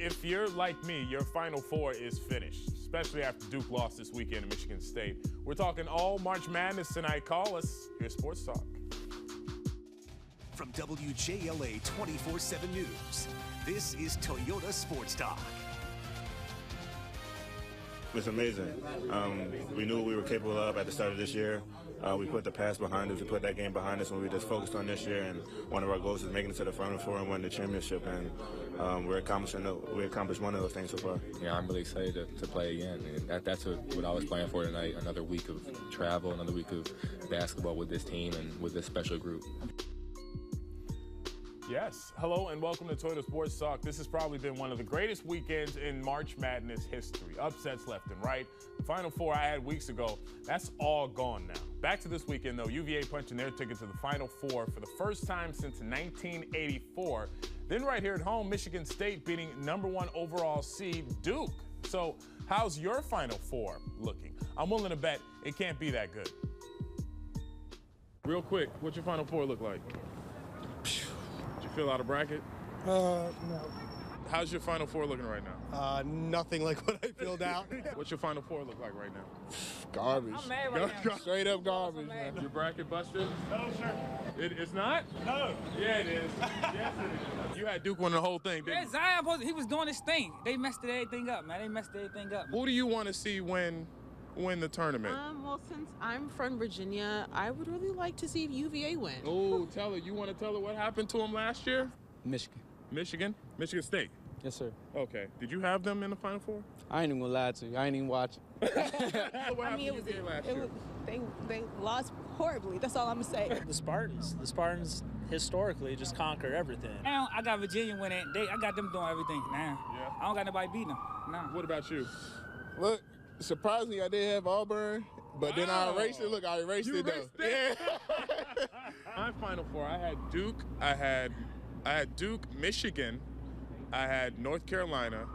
if you're like me, your Final Four is finished, especially after Duke lost this weekend to Michigan State. We're talking all March Madness tonight. Call us. Here's Sports Talk. From WJLA 24/7 News, this is Toyota Sports Talk. It's amazing. We knew what we were capable of at the start of this year. We put the past behind us. We put that game behind us, and we just focused on this year. And one of our goals is making it to the Final Four and winning the championship. And we accomplished one of those things so far. Yeah, I'm really excited to play again. And that's what I was playing for tonight. Another week of travel, another week of basketball with this team and with this special group. Yes. Hello and welcome to Toyota Sports Talk. This has probably been one of the greatest weekends in March Madness history. Upsets left and right. The Final Four I had weeks ago, that's all gone now. Back to this weekend, though. UVA punching their ticket to the Final Four for the first time since 1984. Then right here at home, Michigan State beating #1 overall seed Duke. So how's your Final Four looking? I'm willing to bet it can't be that good. Real quick, what's your Final Four look like? Fill out a bracket? No. How's your Final Four looking right now? Nothing like what I filled out. What's your Final Four look like right now? Garbage. I'm mad right now. Straight up garbage, man. Your bracket busted? No, sir. It's not? No. Yeah, it is. Yes, it is. You had Duke win the whole thing, didn't you? Yeah, Zion, he was doing his thing. They messed everything up, man. They messed everything up. Who do you want to see win the tournament? Well, since I'm from Virginia, I would really like to see UVA win. Oh, tell her. You want to tell her what happened to them last year? Michigan. Michigan? Michigan State? Yes, sir. Okay. Did you have them in the Final Four? I ain't even gonna lie to you. I ain't even watching. What happened to UVA last year? They lost horribly. That's all I'm gonna say. The Spartans historically just conquer everything. Now I got Virginia winning. I got them doing everything now. Yeah. I don't got nobody beating them. Nah. What about you? Look, surprisingly, I did have Auburn, but then I erased it. Look, I erased it, though. Yeah. My Final Four, I had Duke, I had Duke, Michigan, I had North Carolina,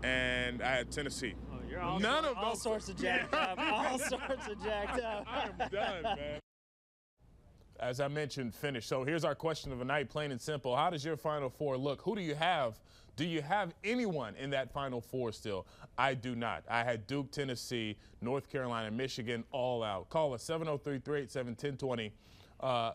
and I had Tennessee. Oh, you're all, None of all those. sorts of jacked up. All sorts of jacked up. I'm done, man. As I mentioned, finished. So here's our question of the night, plain and simple. How does your Final Four look? Who do you have? Do you have anyone in that Final Four still? I do not. I had Duke, Tennessee, North Carolina, Michigan, all out. Call us 703-387-1020.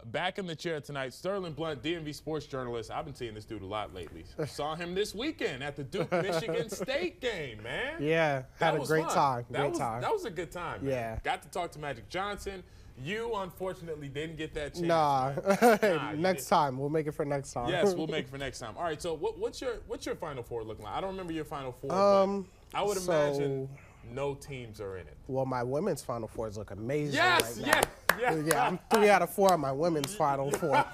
Back in the chair tonight, Sterling Blount, DMV sports journalist. I've been seeing this dude a lot lately. Saw him this weekend at the Duke-Michigan State game, man. Yeah, had a great time. That was a good time, man. Yeah. Got to talk to Magic Johnson. You, unfortunately, didn't get that chance. Nah, next time. We'll make it for next time. Yes, we'll make it for next time. All right, so what's your Final Four looking like? I don't remember your Final Four, but I would imagine no teams are in it. Well, my women's Final Fours look amazing yes, right now. Yes. Yeah, I'm 3 out of 4 on my women's Final Four.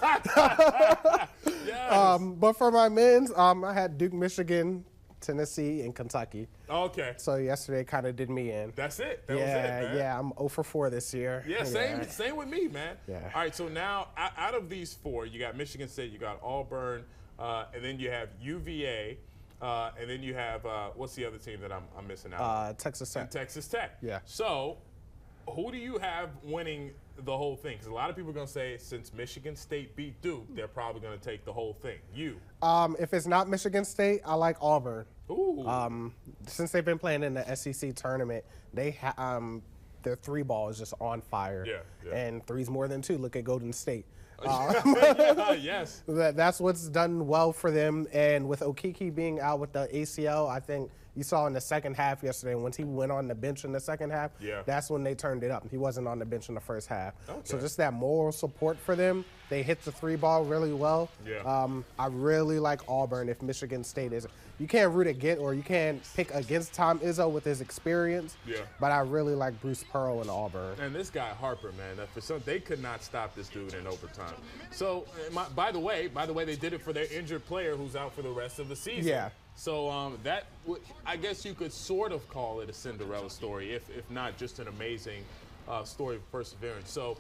Yes. But for my men's, I had Duke, Michigan, Tennessee, and Kentucky. Okay. So yesterday kind of did me in. That's it. That was it, man. Yeah, I'm 0 for 4 this year. Yeah, same with me, man. Yeah. All right, so now out of these 4, you got Michigan State, you got Auburn, and then you have UVA, and then you have, what's the other team that I'm missing out? Texas Tech. And Texas Tech. Yeah. So who do you have winning the whole thing? Because a lot of people are going to say since Michigan State beat Duke, they're probably going to take the whole thing. You? If it's not Michigan State, I like Auburn. Ooh. Since they've been playing in the SEC tournament, their 3-ball is just on fire. Yeah. And 3's more than 2. Look at Golden State. Yes. That's what's done well for them. And with Okeke being out with the ACL, I think you saw in the second half yesterday, once he went on the bench in the second half, that's when they turned it up. He wasn't on the bench in the first half. Okay. So just that moral support for them. They hit the 3-ball really well. Yeah. I really like Auburn if Michigan State is. You can't root against or you can't pick against Tom Izzo with his experience. Yeah. But I really like Bruce Pearl and Auburn. And this guy Harper, man, they could not stop this dude in overtime. So, by the way, they did it for their injured player who's out for the rest of the season. Yeah. So I guess you could sort of call it a Cinderella story, if not just an amazing story of perseverance. So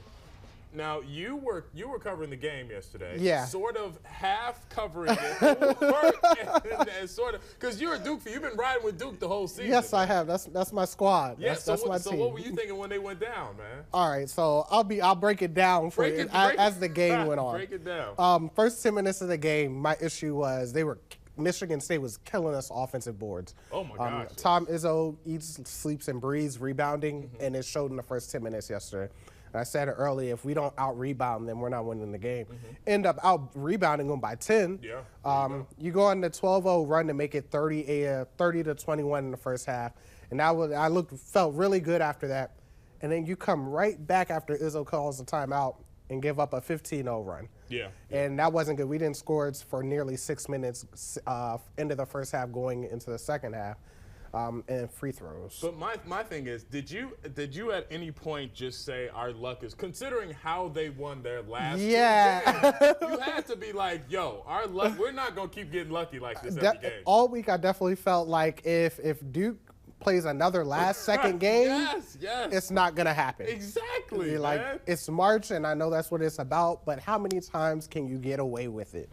now you were covering the game yesterday. Yeah. Sort of half covering it, and sort of because you're a Duke fan. You've been riding with Duke the whole season. Yes, I have. That's my squad. Yeah, that's my team. So what were you thinking when they went down, man? All right, so I'll break it down for you as the game went on. Break it down. First 10 minutes of the game, my issue was they were Michigan State was killing us offensive boards. Oh, my gosh. Tom Izzo eats, sleeps, and breathes rebounding, and it showed in the first 10 minutes yesterday. And I said it earlier, if we don't out-rebound them, we're not winning the game. End up out-rebounding them by 10. Yeah. You go on the 12-0 run to make it 30-21 in the first half. And felt really good after that. And then you come right back after Izzo calls the timeout and give up a 15-0 run. Yeah. And that wasn't good. We didn't score for nearly 6 minutes into the first half going into the second half. And free throws. But my thing is, did you at any point just say our luck is, considering how they won their last two games, you had to be like, yo, our luck, we're not going to keep getting lucky like this every game. All week I definitely felt like if Duke plays another second game, it's not going to happen. Exactly, like, man. It's March, and I know that's what it's about, but how many times can you get away with it?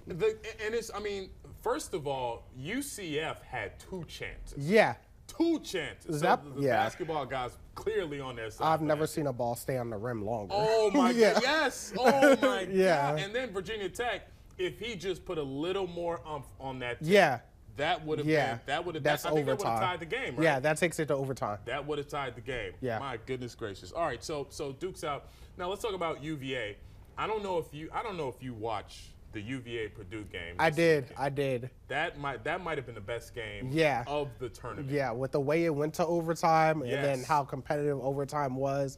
First of all, UCF had 2 chances. Yeah. 2 chances. The basketball guys clearly on their side. I've never seen a ball stay on the rim longer. Oh, my God. Yes. Oh, my God. And then Virginia Tech, if he just put a little more umph on that tip, that would have been, I think that would have tied the game, right? Yeah, that takes it to overtime. That would have tied the game. Yeah. My goodness gracious. All right, so Duke's out. Now let's talk about UVA. I don't know if you watch the UVA Purdue game. I did. That might have been the best game of the tournament. Yeah, with the way it went to overtime and then how competitive overtime was.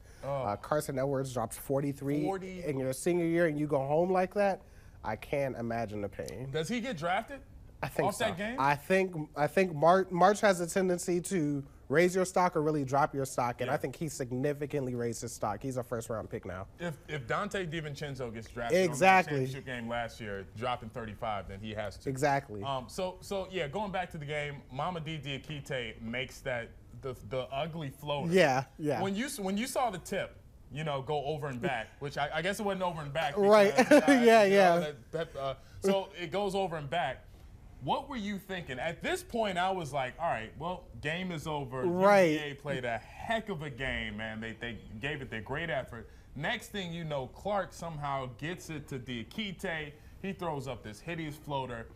Carson Edwards dropped 43 in your senior year, and you go home like that. I can't imagine the pain. Does he get drafted? I think off so. That game? I think March has a tendency to raise your stock or really drop your stock, and I think he significantly raised his stock. He's a first-round pick now. If Dante DiVincenzo gets drafted on the championship game last year, dropping 35, then he has to. Exactly. Going back to the game, Mama D Diakite makes that the ugly floater. Yeah. When you saw the tip, go over and back, which I guess it wasn't over and back. Right. So it goes over and back. What were you thinking? At this point, I was like, all right, well, game is over. Right. UVA played a heck of a game, man. They gave it their great effort. Next thing you know, Clark somehow gets it to Diakite. He throws up this hideous floater,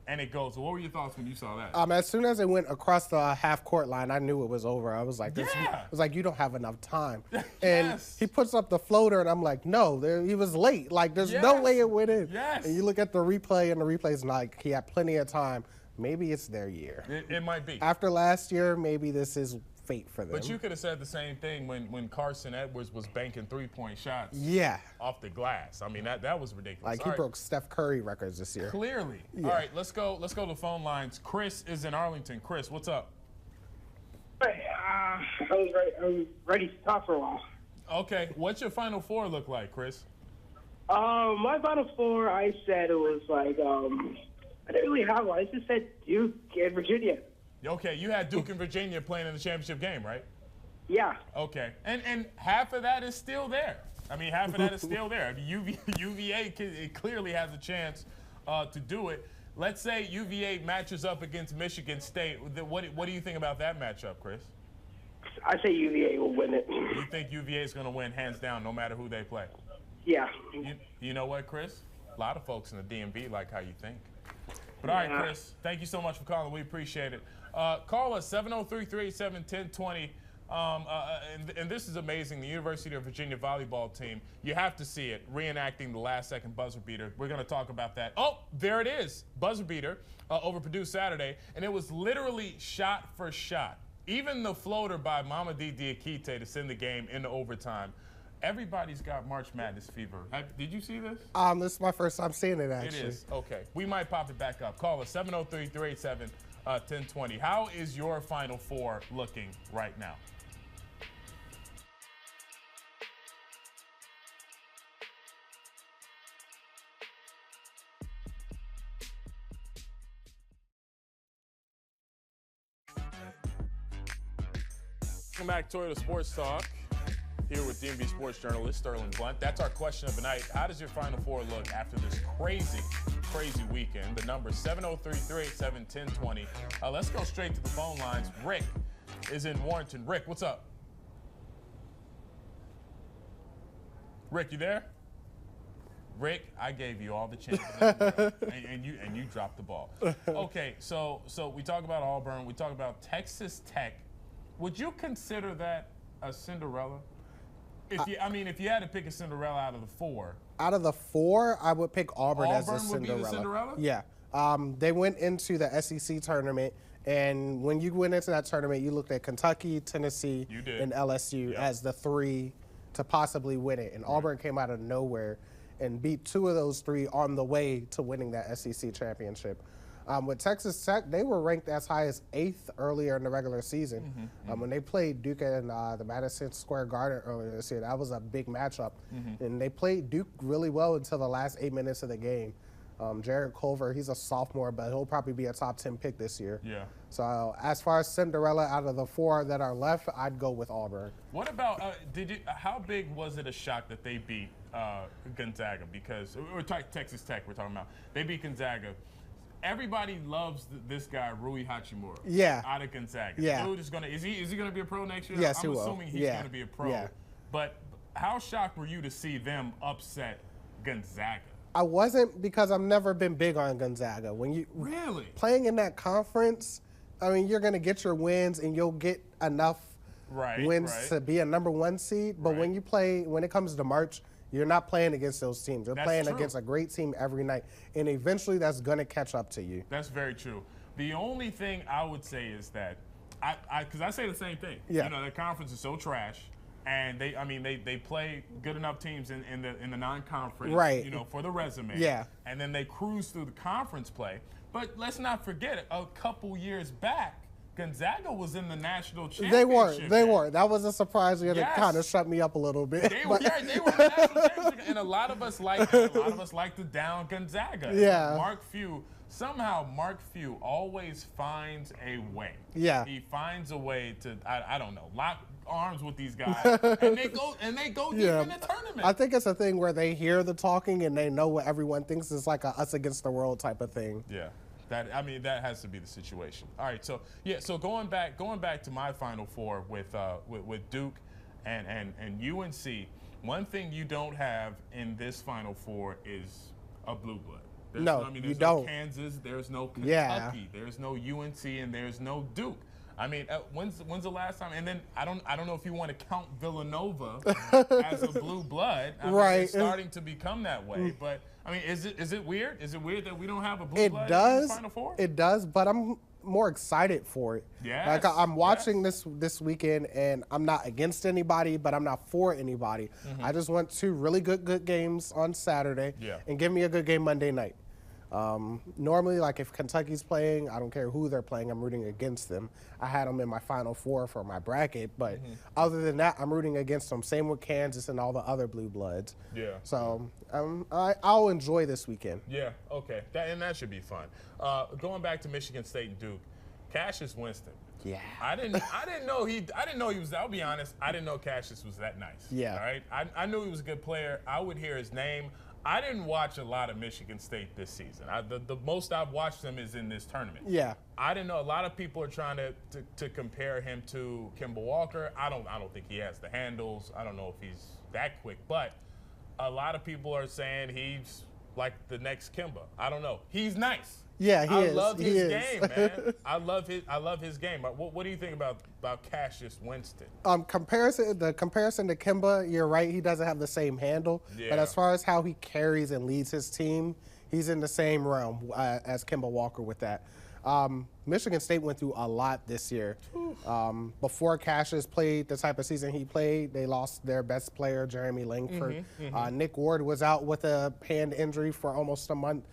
and it goes. What were your thoughts when you saw that? As soon as it went across the half-court line, I knew it was over. I was like, you don't have enough time. And he puts up the floater, and I'm like, no, he was late. Like, there's no way it went in. Yes. And you look at the replay, and the replay's like, he had plenty of time. Maybe it's their year. It might be. After last year, maybe this is fate for them. But you could have said the same thing when Carson Edwards was banking 3-point shots. Yeah. Off the glass. I mean, that was ridiculous. Like, he broke Steph Curry records this year. Clearly. Yeah. All right, let's go to the phone lines. Chris is in Arlington. Chris, what's up? Hey, I was ready to talk for a while. Okay, what's your Final Four look like, Chris? My Final Four, I said it was like, I didn't really have one. I just said Duke and Virginia. Okay, you had Duke and Virginia playing in the championship game, right? Yeah. Okay, and half of that is still there. I mean, half of that is still there. I mean, UVA it clearly has a chance to do it. Let's say UVA matches up against Michigan State. What do you think about that matchup, Chris? I say UVA will win it. You think UVA is going to win hands down no matter who they play? Yeah. You know what, Chris? A lot of folks in the DMV like how you think. But all right, Chris, thank you so much for calling. We appreciate it. Call us 703-387-1020. And this is amazing. The University of Virginia volleyball team, you have to see it, reenacting the last-second buzzer beater. We're going to talk about that. Oh, there it is, buzzer beater over Purdue Saturday. And it was literally shot for shot. Even the floater by Mama D Diakite to send the game into overtime. Everybody's got March Madness fever. Did you see this? This is my first time seeing it, actually. It is. Okay. We might pop it back up. Call us 703-387-1020. How is your Final Four looking right now? Welcome back to Toyota Sports Talk. Here with DMV sports journalist Sterling Blount. That's our question of the night. How does your Final Four look after this crazy weekend? The number is 703-387-1020. Let's go straight to the phone lines. Rick is in Warrenton. Rick, what's up? Rick, you there? Rick, I gave you all the chances in the world, and you dropped the ball. Okay, so we talk about Auburn. We talk about Texas Tech. Would you consider that a Cinderella? If you had to pick a Cinderella out of the 4. Out of the 4, I would pick Auburn as a Cinderella. Auburn would be the Cinderella? Yeah. They went into the SEC tournament, and when you went into that tournament, you looked at Kentucky, Tennessee, and LSU as the 3 to possibly win it. And Auburn came out of nowhere and beat 2 of those 3 on the way to winning that SEC championship. With Texas Tech, they were ranked as high as 8th earlier in the regular season. When they played Duke in the Madison Square Garden earlier this year, that was a big matchup. And they played Duke really well until the last 8 minutes of the game. Jared Culver, he's a sophomore, but he'll probably be a top 10 pick this year. Yeah. So as far as Cinderella, out of the 4 that are left, I'd go with Auburn. What about how big was it a shock that they beat Gonzaga? Because or Texas Tech, we're talking about. They beat Gonzaga. Everybody loves this guy, Rui Hachimura. Yeah. Out of Gonzaga. Yeah. Dude is he gonna be a pro next year? Yes, I'm assuming he's gonna be a pro. Yeah. But how shocked were you to see them upset Gonzaga? I wasn't, because I've never been big on Gonzaga. When you really playing in that conference, I mean, you're gonna get your wins and you'll get enough wins to be a number 1 seed. But when it comes to March, you're not playing against those teams. You're playing against a great team every night, and eventually that's going to catch up to you. That's very true. The only thing I would say is that, because I say the same thing. Yeah. You know, the conference is so trash, and they play good enough teams in the non-conference, right? You know, for the resume. Yeah. And then they cruise through the conference play. But let's not forget, a couple years back, Gonzaga was in the national championship. They were. That was a surprise that kind of shut me up a little bit. They were in the national championship, and a lot of us like to down Gonzaga. Yeah. Mark Few always finds a way. Yeah. He finds a way to I don't know, lock arms with these guys, and they go deep in the tournament. I think it's a thing where they hear the talking and they know what everyone thinks. It's like a us against the world type of thing. Yeah. That has to be the situation. All right, so going back to my Final Four with Duke and UNC. One thing you don't have in this Final Four is a blue blood. There's no Kansas, there's no Kentucky, there's no UNC, and there's no Duke. I mean, when's the last time? And then I don't know if you want to count Villanova as a blue blood. I mean, it's starting to become that way, but. I mean, is it weird? Is it weird that we don't have a blue blood in the Final Four? It does, but I'm more excited for it. Yes, like I'm watching this weekend, and I'm not against anybody, but I'm not for anybody. I just want 2 really good games on Saturday, and give me a good game Monday night. Normally, like if Kentucky's playing, I don't care who they're playing, I'm rooting against them. I had them in my Final Four for my bracket, but other than that, I'm rooting against them. Same with Kansas and all the other blue bloods. Yeah. So I'll enjoy this weekend. Yeah. Okay. That should be fun. Going back to Michigan State and Duke, Cassius Winston. Yeah. I didn't know he was. I'll be honest. I didn't know Cassius was that nice. Yeah. All right. I knew he was a good player. I would hear his name. I didn't watch a lot of Michigan State this season. The most I've watched them is in this tournament. Yeah. I didn't know. A lot of people are trying to compare him to Kemba Walker. I don't think he has the handles. I don't know if he's that quick, but a lot of people are saying he's like the next Kemba. I don't know. He's nice. Yeah, he is. I love his game, man. I love his game. What do you think about Cassius Winston? The comparison to Kemba, you're right. He doesn't have the same handle, but as far as how he carries and leads his team, he's in the same realm as Kemba Walker with that. Michigan State went through a lot this year. Before Cassius played the type of season he played, they lost their best player, Jeremy Langford. Nick Ward was out with a hand injury for almost a month.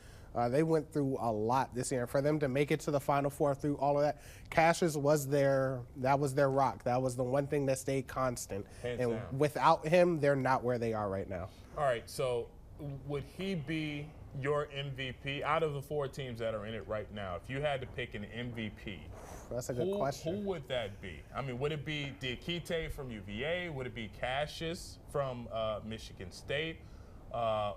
They went through a lot this year. For them to make it to the Final Four through all of that, Cassius was that was their rock. That was the one thing that stayed constant. Hands and down. Without him, they're not where they are right now. All right, so would he be your MVP out of the 4 teams that are in it right now? If you had to pick an MVP, that's a good question. Who would that be? I mean, would it be Diakite from UVA? Would it be Cassius from Michigan State?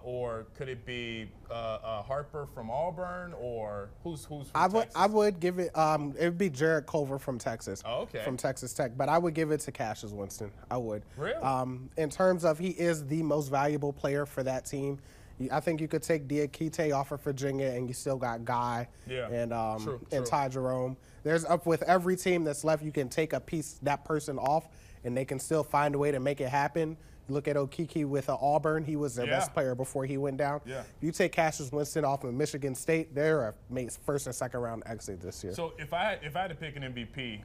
Or could it be Harper from Auburn, or who's from Texas? I would give it. It would be Jared Culver from Texas. Oh, okay. From Texas Tech, but I would give it to Cassius Winston. I would. Really? In terms of he is the most valuable player for that team. I think you could take Diakite off of Virginia, and you still got Guy and Ty Jerome. There's up with every team that's left, you can take that person off, and they can still find a way to make it happen. Look at Okeke with Auburn. He was their best player before he went down. You take Cassius Winston off of Michigan State, they're a first or second round exit this year. So if I had to pick an MVP,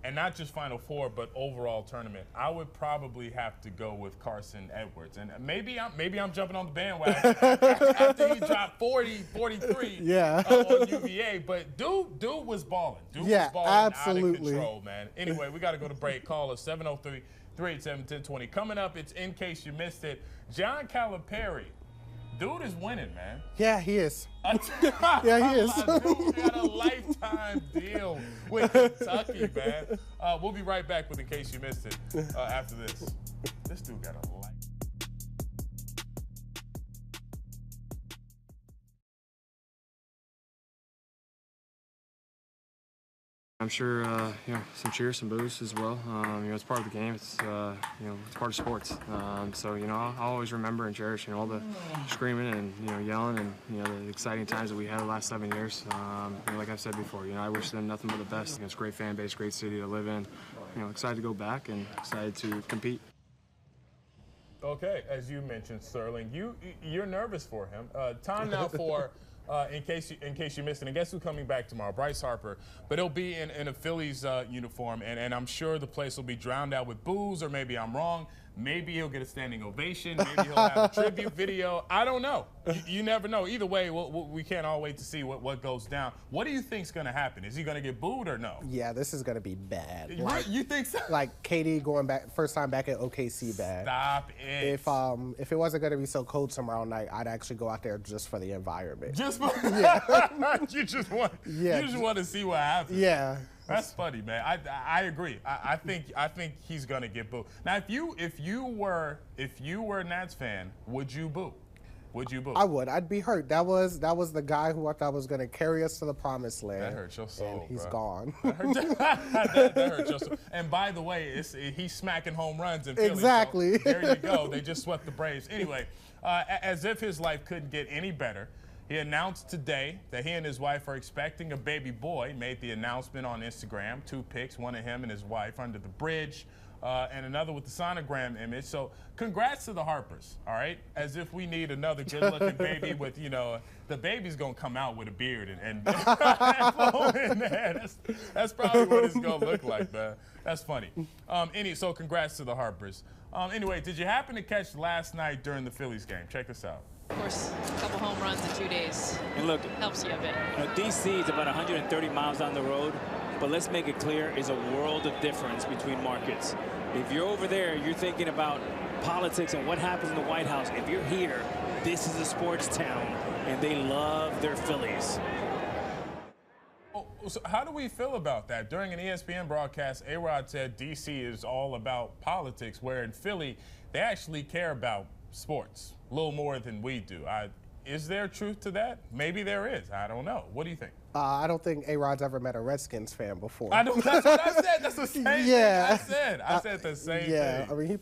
and not just Final Four, but overall tournament, I would probably have to go with Carson Edwards. And maybe I'm jumping on the bandwagon after he dropped 43 on UVA. But dude was balling. Dude was balling absolutely. Out of control, man. Anyway, we got to go to break. Call us 703-387-1020. Coming up, it's In Case You Missed It. John Calipari. Dude is winning, man. Yeah, he is. Yeah, he is. Dude got a lifetime deal with Kentucky, man. We'll be right back with In Case You Missed It after this. This dude got a life. I'm sure, some cheers, some boos as well. It's part of the game. It's, it's part of sports. So, I'll always remember and cherish, all the screaming and, yelling and, the exciting times that we had the last 7 years. Like I've said before, I wish them nothing but the best. It's a great fan base, great city to live in. Excited to go back and excited to compete. Okay, as you mentioned, Sterling, you're nervous for him. Time now for in case you missed it. And guess who's coming back tomorrow? Bryce Harper. But he'll be in a Phillies uniform, and I'm sure the place will be drowned out with boos, or maybe I'm wrong. Maybe he'll get a standing ovation. Maybe he'll have a tribute video. I don't know. You never know. Either way, we can't all wait to see what goes down. What do you think's going to happen? Is he going to get booed or no? Yeah, this is going to be bad. You think so? Like KD going back, first time back at OKC bad. Stop it. If it wasn't going to be so cold tomorrow night, I'd actually go out there just for the environment. Just for you just want to see what happens. Yeah. That's funny, man. I agree. I think he's gonna get booed. Now, if you were a Nats fan, would you boo? Would you boo? I would. I'd be hurt. That was the guy who I thought was gonna carry us to the promised land. That hurts your soul. And he's bro. Gone. that hurts your soul. And by the way, he's smacking home runs in Philly. Exactly. So there you go. They just swept the Braves. Anyway, as if his life couldn't get any better. He announced today that he and his wife are expecting a baby boy. Made the announcement on Instagram. 2 pics, one of him and his wife under the bridge, and another with the sonogram image. So congrats to the Harpers, all right? As if we need another good-looking baby with, the baby's going to come out with a beard and flow in there. That's probably what it's going to look like, man. That's funny. So congrats to the Harpers. Anyway, did you happen to catch last night during the Phillies game? Check this out. Of course, a couple home runs in 2 days. And look, helps you a bit. DC is about 130 miles down the road, but let's make it clear, is a world of difference between markets. If you're over there, you're thinking about politics and what happens in the White House. If you're here, this is a sports town, and they love their Phillies. So how do we feel about that? During an ESPN broadcast, A-Rod said DC is all about politics, where in Philly, they actually care about sports a little more than we do. Is there truth to that? Maybe there is. I don't know. What do you think? I don't think A-Rod's ever met a Redskins fan before. That's what I said. That's the same thing I said. I said the same thing. Yeah, I mean, he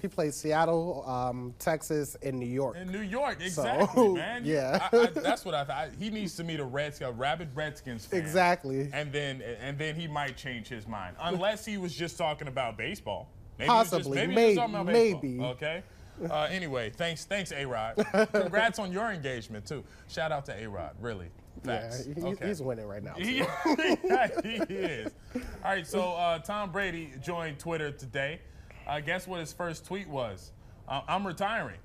played Seattle, Texas, and New York. In New York, exactly, man. Yeah. That's what I thought. He needs to meet a rabid Redskins fan. Exactly. And then he might change his mind, unless he was just talking about baseball. Possibly, maybe. Okay. Anyway, thanks, A-Rod. Congrats on your engagement too. Shout out to A-Rod, really. Facts. Yeah, he's winning right now. He is. All right, so Tom Brady joined Twitter today. Guess what his first tweet was? I'm retiring.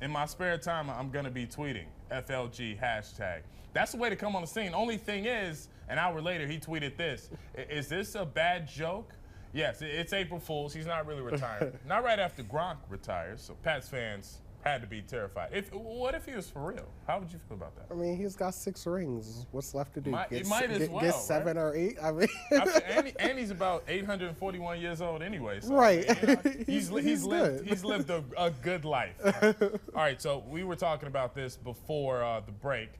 In my spare time, I'm going to be tweeting. FLG hashtag. That's the way to come on the scene. Only thing is, an hour later, he tweeted this. Is this a bad joke? Yes, it's April Fool's. He's not really retiring. Not right after Gronk retires, so Pats fans had to be terrified. What if he was for real? How would you feel about that? I mean, he's got 6 rings. What's left to do? He might as well. Get 7 or 8. I mean, and he's about 841 years old anyway. So, right. He's lived a good life. All right, so we were talking about this before the break.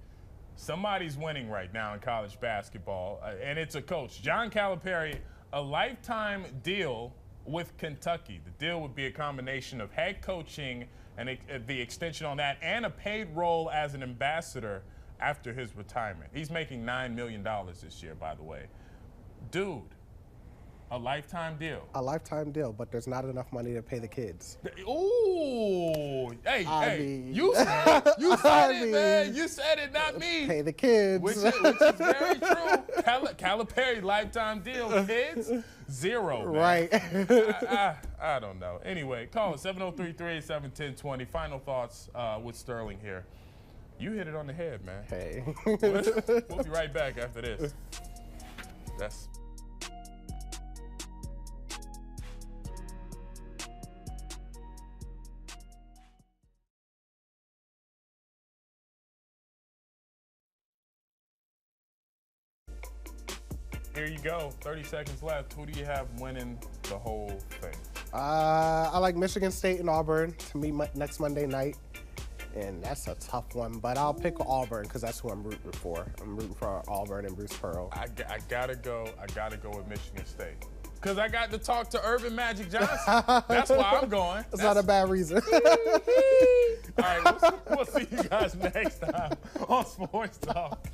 Somebody's winning right now in college basketball, and it's a coach. John Calipari, a lifetime deal with Kentucky. The deal would be a combination of head coaching and the extension on that, and a paid role as an ambassador after his retirement. He's making $9 million this year, by the way. Dude, a lifetime deal. A lifetime deal, but there's not enough money to pay the kids. Ooh, hey, mean, you said it, man. You said it, not me. Pay the kids. Which is very true. Calipari, lifetime deal. Kids, 0, man. Right. I don't know. Anyway, call it 703-387-1020. Final thoughts with Sterling here. You hit it on the head, man. Hey. We'll be right back after this. That's... Here you go. 30 seconds left. Who do you have winning the whole thing? I like Michigan State and Auburn to meet next Monday night. And that's a tough one, but I'll pick Auburn because that's who I'm rooting for. I'm rooting for Auburn and Bruce Pearl. I gotta go with Michigan State. Because I got to talk to Urban Magic Johnson. That's why I'm going. That's not a bad reason. All right, we'll see you guys next time on Sports Talk.